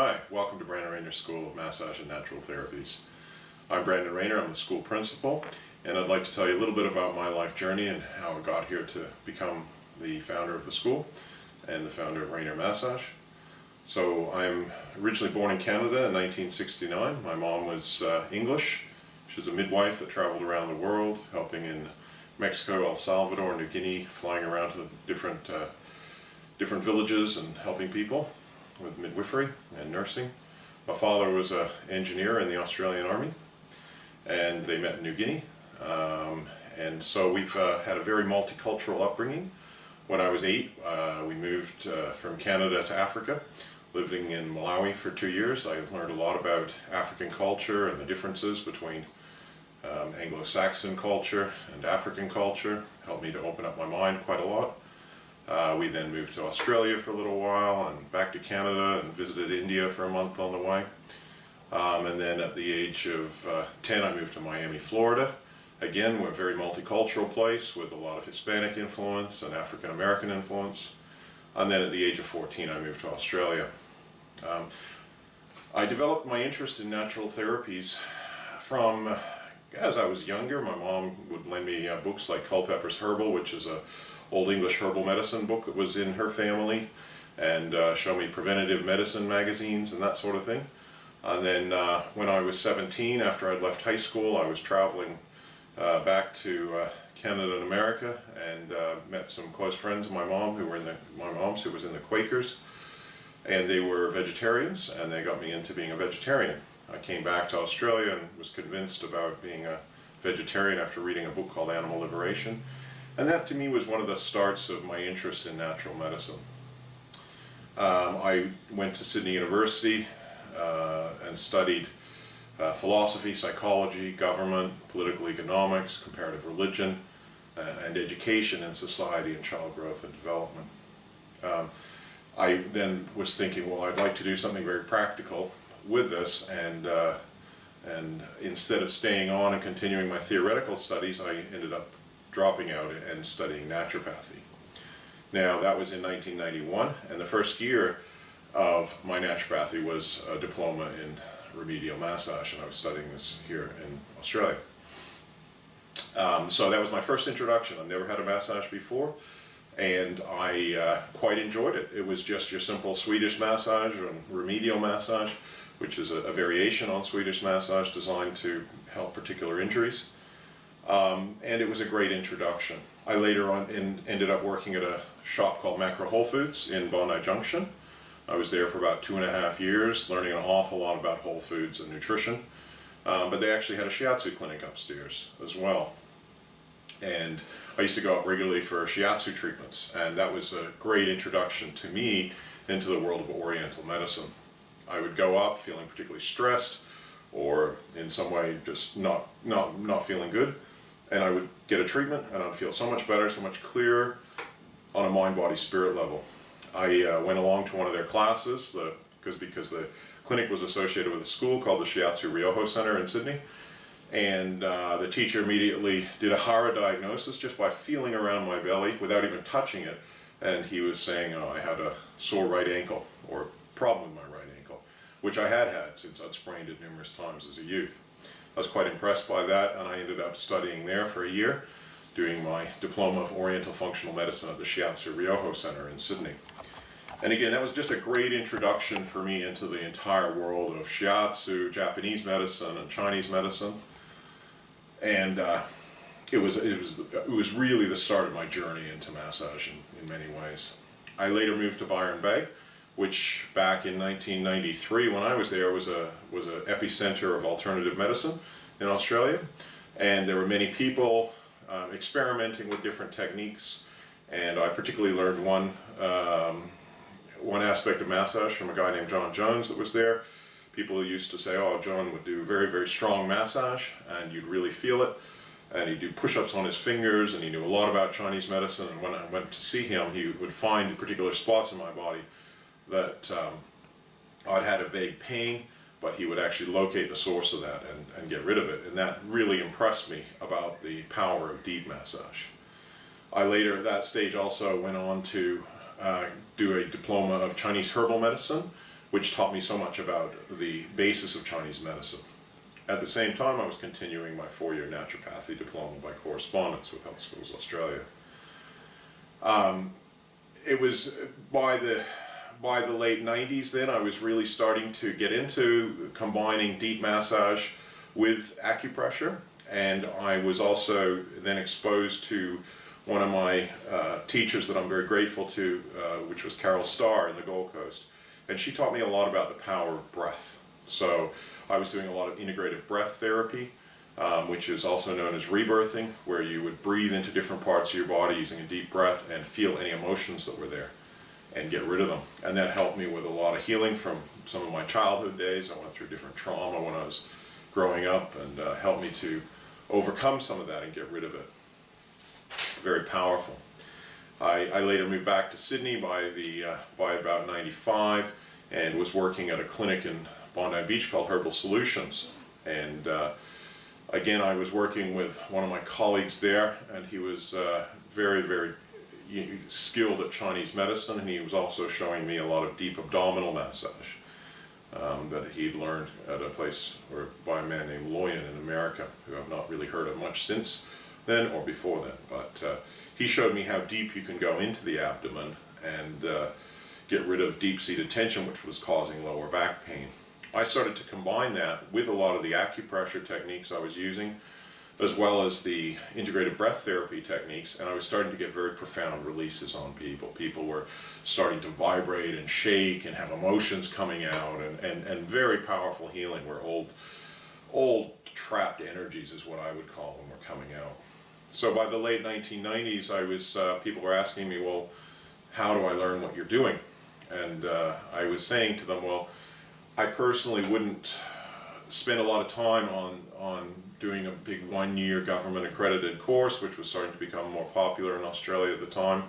Hi, welcome to Brandon Raynor's School of Massage and Natural Therapies. I'm Brandon Raynor, I'm the school principal, and I'd like to tell you a little bit about my life journey and how I got here to become the founder of the school and the founder of Raynor Massage. So I'm originally born in Canada in 1969. My mom was English. She was a midwife that traveled around the world, helping in Mexico, El Salvador, New Guinea, flying around to the different villages and helping people with midwifery and nursing. My father was an engineer in the Australian Army, and they met in New Guinea. And so we've had a very multicultural upbringing. When I was 8, we moved from Canada to Africa, living in Malawi for 2 years. I learned a lot about African culture and the differences between Anglo-Saxon culture and African culture. Helped me to open up my mind quite a lot. We then moved to Australia for a little while and back to Canada and visited India for a month on the way. And then at the age of 10 I moved to Miami, Florida. Again, we're a very multicultural place with a lot of Hispanic influence and African American influence. And then at the age of 14 I moved to Australia. I developed my interest in natural therapies from as I was younger. My mom would lend me books like Culpeper's Herbal, which is a old English herbal medicine book that was in her family, and show me preventative medicine magazines and that sort of thing. And then when I was 17, after I'd left high school, I was traveling back to Canada and America, and met some close friends of my mom who was in the Quakers, and they were vegetarians, and they got me into being a vegetarian. I came back to Australia and was convinced about being a vegetarian after reading a book called Animal Liberation. And that to me was one of the starts of my interest in natural medicine. I went to Sydney University and studied philosophy, psychology, government, political economics, comparative religion, and education in society and child growth and development. I then was thinking, well, I'd like to do something very practical with this, and instead of staying on and continuing my theoretical studies, I ended up dropping out and studying naturopathy. Now, that was in 1991, and the first year of my naturopathy was a diploma in remedial massage, and I was studying this here in Australia. So that was my first introduction. I've never had a massage before, and I quite enjoyed it. It was just your simple Swedish massage and remedial massage, which is a variation on Swedish massage designed to help particular injuries. And it was a great introduction. I later on ended up working at a shop called Wholefoods in Bondi Junction. I was there for about 2.5 years, learning an awful lot about whole foods and nutrition. But they actually had a shiatsu clinic upstairs as well. And I used to go up regularly for shiatsu treatments, and that was a great introduction to me into the world of Oriental medicine. I would go up feeling particularly stressed or in some way just not feeling good, and I would get a treatment and I'd feel so much better, so much clearer on a mind, body, spirit level. I went along to one of their classes because the clinic was associated with a school called the Shiatsu Ryoho Center in Sydney, and the teacher immediately did a Hara diagnosis just by feeling around my belly without even touching it, and he was saying, oh, I had a sore right ankle, or problem with my right ankle, which I had since I'd sprained it numerous times as a youth. I was quite impressed by that, and I ended up studying there for a year, doing my Diploma of Oriental Functional Medicine at the Shiatsu Ryoho Center in Sydney. And again, that was just a great introduction for me into the entire world of shiatsu, Japanese medicine, and Chinese medicine. And it was really the start of my journey into massage in many ways. I later moved to Byron Bay, which back in 1993, when I was there, was an epicenter of alternative medicine in Australia, and there were many people experimenting with different techniques, and I particularly learned one aspect of massage from a guy named John Jones that was there. People used to say, oh, John would do very, very strong massage, and you'd really feel it, and he'd do push-ups on his fingers, and he knew a lot about Chinese medicine, and when I went to see him, he would find particular spots in my body that I'd had a vague pain, but he would actually locate the source of that and get rid of it, and that really impressed me about the power of deep massage. I later at that stage also went on to do a diploma of Chinese herbal medicine, which taught me so much about the basis of Chinese medicine. At the same time, I was continuing my 4-year naturopathy diploma by correspondence with Health Schools Australia. It was by the late 90s then, I was really starting to get into combining deep massage with acupressure, and I was also then exposed to one of my teachers that I'm very grateful to, which was Carol Starr in the Gold Coast, and she taught me a lot about the power of breath. So I was doing a lot of integrative breath therapy, which is also known as rebirthing, where you would breathe into different parts of your body using a deep breath and feel any emotions that were there and get rid of them. And that helped me with a lot of healing from some of my childhood days. I went through different trauma when I was growing up, and helped me to overcome some of that and get rid of it. Very powerful. I later moved back to Sydney by about 95 and was working at a clinic in Bondi Beach called Herbal Solutions. And again, I was working with one of my colleagues there, and he was very, very skilled at Chinese medicine, and he was also showing me a lot of deep abdominal massage that he'd learned at a place by a man named Loyan in America, who I've not really heard of much since then or before then. But he showed me how deep you can go into the abdomen and get rid of deep-seated tension, which was causing lower back pain. I started to combine that with a lot of the acupressure techniques I was using, as well as the integrated breath therapy techniques, and I was starting to get very profound releases on people. People were starting to vibrate and shake and have emotions coming out, and very powerful healing where old trapped energies is what I would call them were coming out. So by the late 1990s, people were asking me, well, how do I learn what you're doing? And I was saying to them, well, I personally wouldn't spend a lot of time on doing a big 1-year government accredited course, which was starting to become more popular in Australia at the time,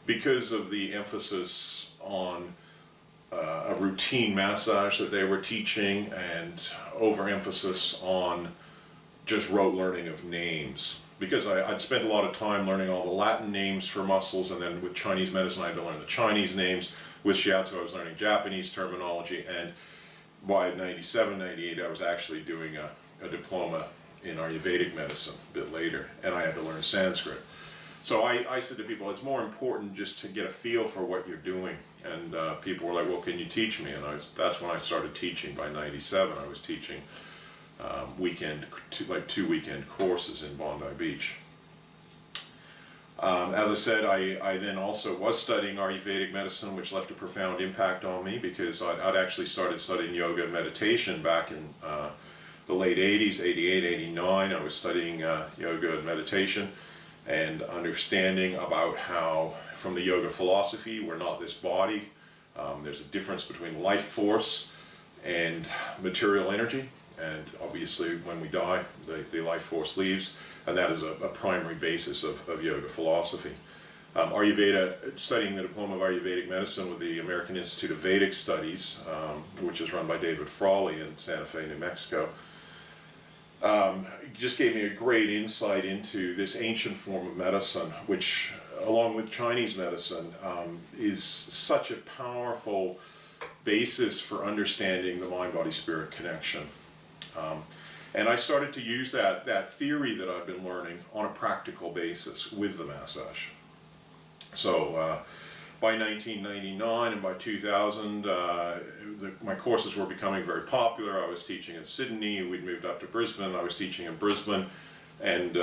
because of the emphasis on a routine massage that they were teaching and overemphasis on just rote learning of names. Because I'd spent a lot of time learning all the Latin names for muscles, and then with Chinese medicine I had to learn the Chinese names. With shiatsu I was learning Japanese terminology, and by 97, 98 I was actually doing a diploma in Ayurvedic medicine a bit later, and I had to learn Sanskrit. So I said to people, it's more important just to get a feel for what you're doing. And people were like, well, can you teach me? And that's when I started teaching. By 97 I was teaching two weekend courses in Bondi Beach. As I said, I then also was studying Ayurvedic medicine, which left a profound impact on me, because I'd actually started studying yoga and meditation back in the late 80s, 88, 89. I was studying yoga and meditation and understanding about how, from the yoga philosophy, we're not this body. There's a difference between life force and material energy. And obviously when we die, the life force leaves, and that is a primary basis of yoga philosophy. Ayurveda, studying the Diploma of Ayurvedic Medicine with the American Institute of Vedic Studies, which is run by David Frawley in Santa Fe, New Mexico, just gave me a great insight into this ancient form of medicine, which, along with Chinese medicine, is such a powerful basis for understanding the mind-body-spirit connection. And I started to use that theory that I've been learning on a practical basis with the massage. So by 1999 and by 2000, my courses were becoming very popular. I was teaching in Sydney, we'd moved up to Brisbane, I was teaching in Brisbane, and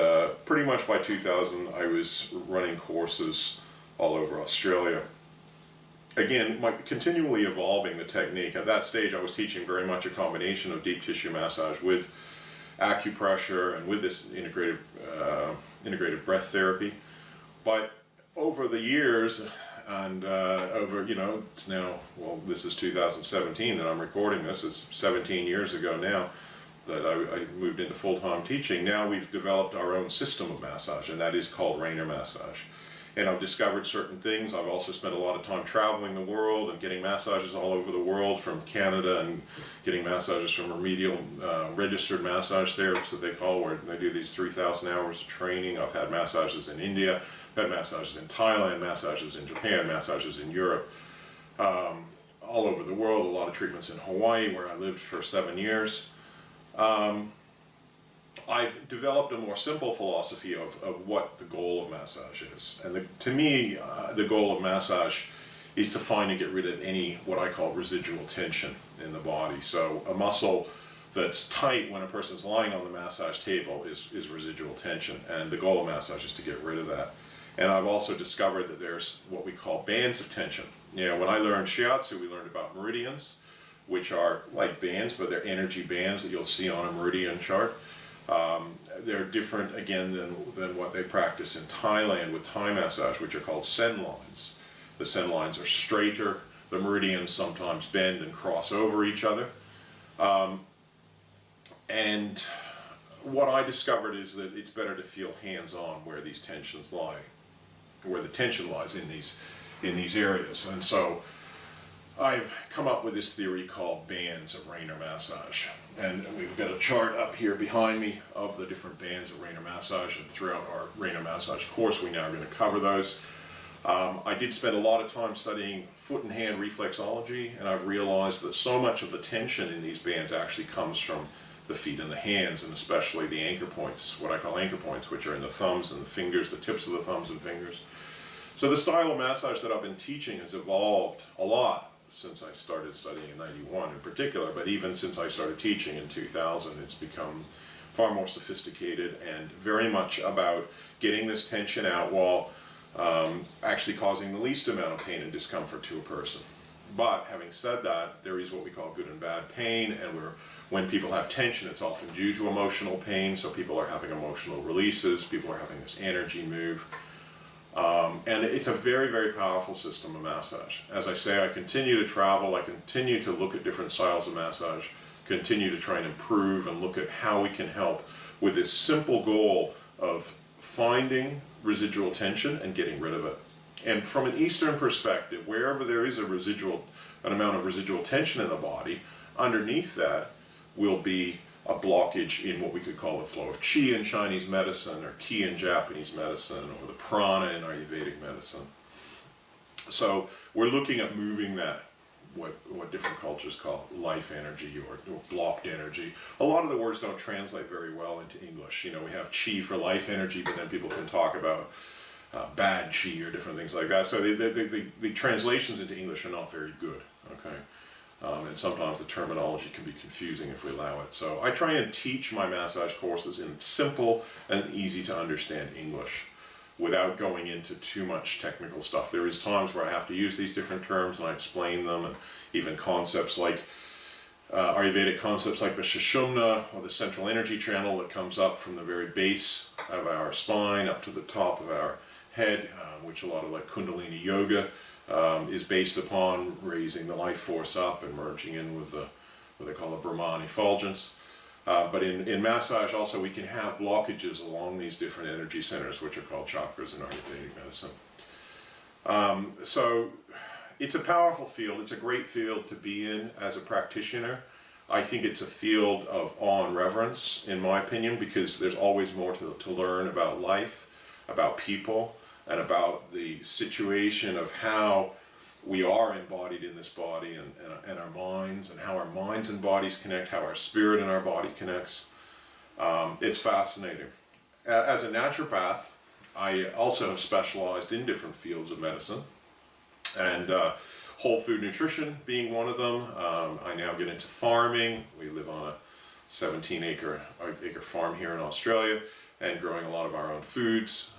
pretty much by 2000 I was running courses all over Australia. Again, continually evolving the technique. At that stage I was teaching very much a combination of deep tissue massage with acupressure and with this integrated breath therapy. But over the years, and it's now, well, this is 2017 that I'm recording this, it's 17 years ago now that I moved into full-time teaching. Now we've developed our own system of massage, and that is called Raynor massage. And I've discovered certain things. I've also spent a lot of time traveling the world and getting massages all over the world, from Canada, and getting massages from remedial registered massage therapists that they call, where they do these 3,000 hours of training. I've had massages in India, I've had massages in Thailand, massages in Japan, massages in Europe. all over the world, a lot of treatments in Hawaii, where I lived for 7 years. I've developed a more simple philosophy of what the goal of massage is. And to me, the goal of massage is to find and get rid of any, what I call residual tension in the body. So a muscle that's tight when a person's lying on the massage table is residual tension. And the goal of massage is to get rid of that. And I've also discovered that there's what we call bands of tension. You know, when I learned shiatsu, we learned about meridians, which are like bands, but they're energy bands that you'll see on a meridian chart. They're different, again, than what they practice in Thailand with Thai massage, which are called sen lines. The sen lines are straighter. The meridians sometimes bend and cross over each other. And what I discovered is that it's better to feel hands-on where these tensions lie, where the tension lies in these areas. And so I've come up with this theory called bands of Raynor massage. And we've got a chart up here behind me of the different bands of Raynor massage, and throughout our Raynor massage course we now are going to cover those. I did spend a lot of time studying foot and hand reflexology, and I've realized that so much of the tension in these bands actually comes from the feet and the hands, and especially the anchor points, what I call anchor points, which are in the thumbs and the fingers, the tips of the thumbs and fingers. So the style of massage that I've been teaching has evolved a lot since I started studying in '91 in particular, but even since I started teaching in 2000, it's become far more sophisticated and very much about getting this tension out while actually causing the least amount of pain and discomfort to a person. But having said that, there is what we call good and bad pain, and when people have tension, it's often due to emotional pain, so people are having emotional releases, people are having this energy move. And it's a very, very powerful system of massage. As I say, I continue to travel, I continue to look at different styles of massage, continue to try and improve and look at how we can help with this simple goal of finding residual tension and getting rid of it. And from an Eastern perspective, wherever there is an amount of residual tension in the body, underneath that will be a blockage in what we could call the flow of qi in Chinese medicine, or qi in Japanese medicine, or the prana in Ayurvedic medicine. So we're looking at moving that, what different cultures call life energy or blocked energy. A lot of the words don't translate very well into English. You know, we have qi for life energy, but then people can talk about bad qi or different things like that. So the translations into English are not very good, okay? And sometimes the terminology can be confusing if we allow it. So I try and teach my massage courses in simple and easy to understand English without going into too much technical stuff. There is times where I have to use these different terms and I explain them, and even concepts like Ayurvedic concepts like the Shushumna, or the central energy channel that comes up from the very base of our spine up to the top of our head, which a lot of like Kundalini yoga is based upon raising the life force up and merging in with what they call the Brahman effulgence. But in massage also we can have blockages along these different energy centers, which are called chakras in Ayurvedic medicine. So it's a powerful field. It's a great field to be in as a practitioner. I think it's a field of awe and reverence, in my opinion, because there's always more to learn about life, about people, and about the situation of how we are embodied in this body, and our minds, and how our minds and bodies connect, how our spirit and our body connects. It's fascinating. As a naturopath, I also have specialized in different fields of medicine, and whole food nutrition being one of them. I now get into farming. We live on a 17-acre farm here in Australia, and growing a lot of our own foods,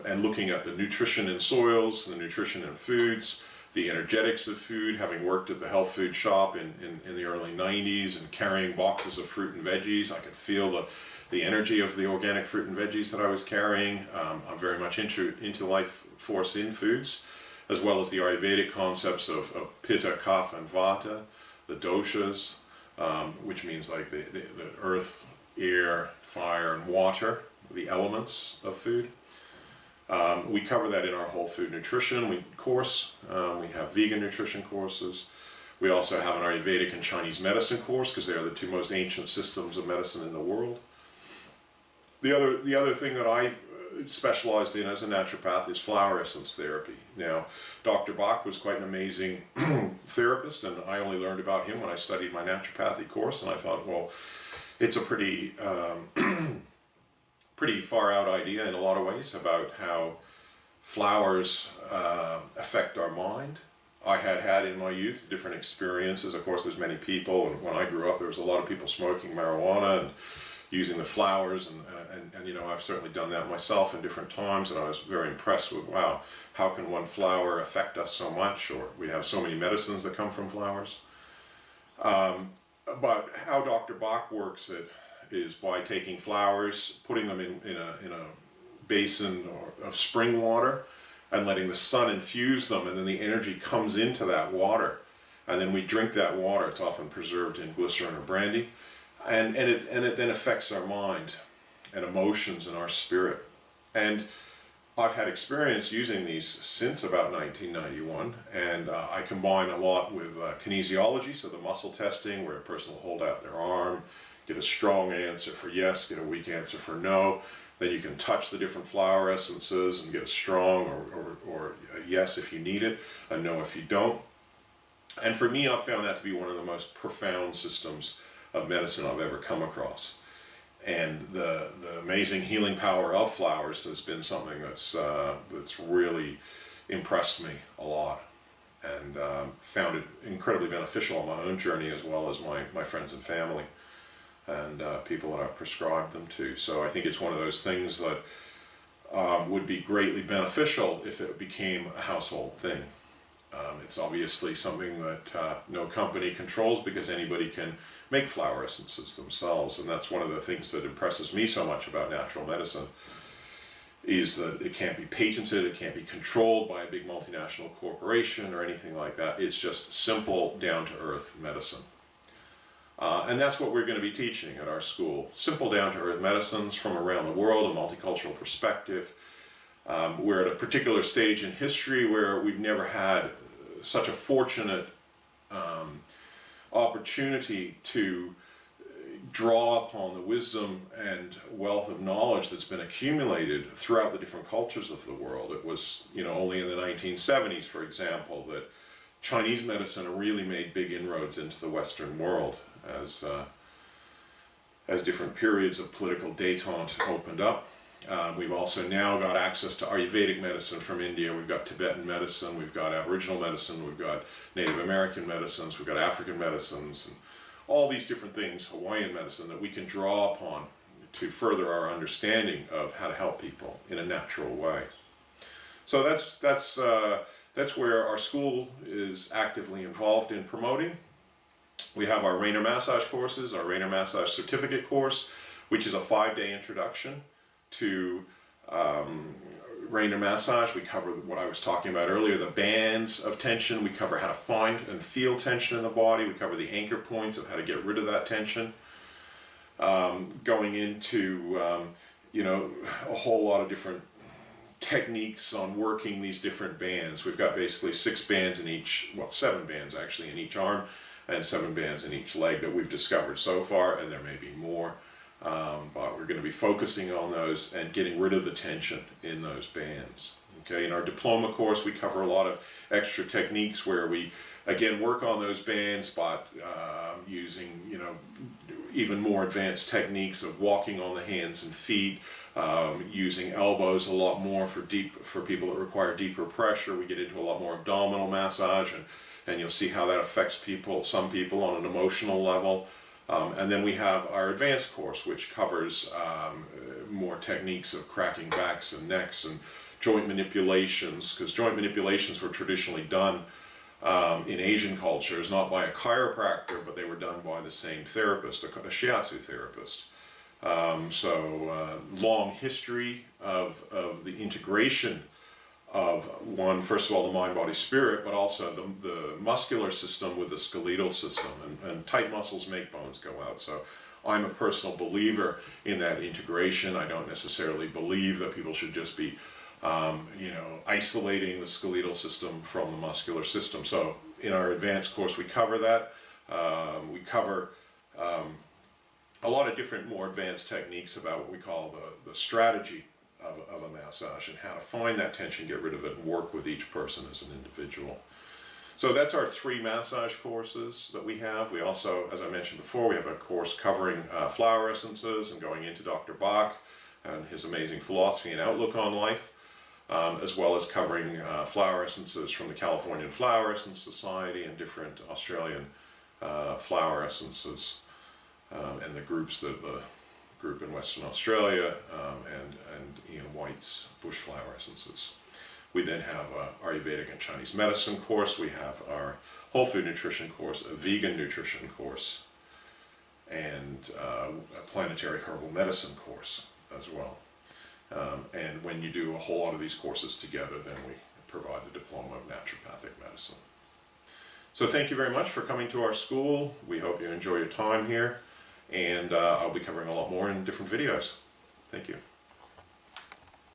and looking at the nutrition in soils, the nutrition in foods, the energetics of food. Having worked at the health food shop in the early 90s and carrying boxes of fruit and veggies, I could feel the energy of the organic fruit and veggies that I was carrying. I'm very much into life force in foods, as well as the Ayurvedic concepts of Pitta, Kapha, and Vata, the doshas, which means like the earth, air, fire, and water, the elements of food. We cover that in our whole food nutrition course. We have vegan nutrition courses. We also have an Ayurvedic and Chinese medicine course, because they are the two most ancient systems of medicine in the world. The other thing that I specialized in as a naturopath is flower essence therapy. Now, Dr. Bach was quite an amazing therapist, and I only learned about him when I studied my naturopathy course, and I thought, well, it's a pretty pretty far out idea in a lot of ways about how flowers affect our mind. I had in my youth different experiences. Of course, there's many people, and when I grew up, there was a lot of people smoking marijuana and using the flowers, and you know, I've certainly done that myself in different times, and I was very impressed with, wow, how can one flower affect us so much, or we have so many medicines that come from flowers. But how Dr. Bach works it is by taking flowers, putting them in a basin of spring water, and letting the sun infuse them, and then the energy comes into that water, and then we drink that water. It's often preserved in glycerin or brandy, and it then affects our mind and emotions and our spirit. And I've had experience using these since about 1991, and I combine a lot with kinesiology, so the muscle testing, where a person will hold out their arm, get a strong answer for yes, get a weak answer for no. Then you can touch the different flower essences and get a strong or a yes if you need it, a no if you don't. And for me, I've found that to be one of the most profound systems of medicine I've ever come across. And the amazing healing power of flowers has been something that's really impressed me a lot, and found it incredibly beneficial on my own journey, as well as my friends and family, and people that I've prescribed them to. So I think it's one of those things that would be greatly beneficial if it became a household thing. It's obviously something that no company controls, because anybody can make flower essences themselves, and that's one of the things that impresses me so much about natural medicine, is that it can't be patented, it can't be controlled by a big multinational corporation or anything like that. It's just simple, down-to-earth medicine. And that's what we're going to be teaching at our school. Simple, down-to-earth medicines from around the world, a multicultural perspective. We're at a particular stage in history where we've never had such a fortunate opportunity to draw upon the wisdom and wealth of knowledge that's been accumulated throughout the different cultures of the world. It was, you know, only in the 1970s, for example, that Chinese medicine really made big inroads into the Western world as different periods of political détente opened up. We've also now got access to Ayurvedic medicine from India. We've got Tibetan medicine, we've got Aboriginal medicine, we've got Native American medicines, we've got African medicines, and all these different things, Hawaiian medicine, that we can draw upon to further our understanding of how to help people in a natural way. So that's where our school is actively involved in promoting. We have our Raynor massage courses, our Raynor massage certificate course, which is a 5-day introduction to Raynor massage. We cover what I was talking about earlier, the bands of tension. We cover how to find and feel tension in the body. We cover the anchor points of how to get rid of that tension. Going into a whole lot of different techniques on working these different bands. We've got basically 6 bands in each, well, 7 bands actually in each arm, and 7 bands in each leg that we've discovered so far, and there may be more. But we're going to be focusing on those and getting rid of the tension in those bands. Okay, in our diploma course, we cover a lot of extra techniques where we, again, work on those bands, but using, even more advanced techniques of walking on the hands and feet, using elbows a lot more for people that require deeper pressure. We get into a lot more abdominal massage, and you'll see how that affects some people on an emotional level. And then we have our advanced course, which covers more techniques of cracking backs and necks and joint manipulations, because joint manipulations were traditionally done in Asian cultures, not by a chiropractor, but they were done by the same therapist, a shiatsu therapist. So long history of the integration of first of all, the mind, body, spirit, but also the muscular system with the skeletal system, and tight muscles make bones go out. So I'm a personal believer in that integration. I don't necessarily believe that people should just be, isolating the skeletal system from the muscular system. So in our advanced course, we cover that. We cover a lot of different more advanced techniques about what we call the strategy of a massage and how to find that tension, get rid of it, and work with each person as an individual. So that's our 3 massage courses that we have. We also, as I mentioned before, we have a course covering flower essences and going into Dr. Bach and his amazing philosophy and outlook on life, as well as covering flower essences from the Californian Flower Essence Society and different Australian flower essences and the groups that the group in Western Australia and Ian White's bush flower essences. We then have our Ayurvedic and Chinese medicine course. We have our whole food nutrition course, a vegan nutrition course, and a planetary herbal medicine course as well. And when you do a whole lot of these courses together, then we provide the Diploma of Naturopathic Medicine. So thank you very much for coming to our school. We hope you enjoy your time here, and I'll be covering a lot more in different videos. Thank you.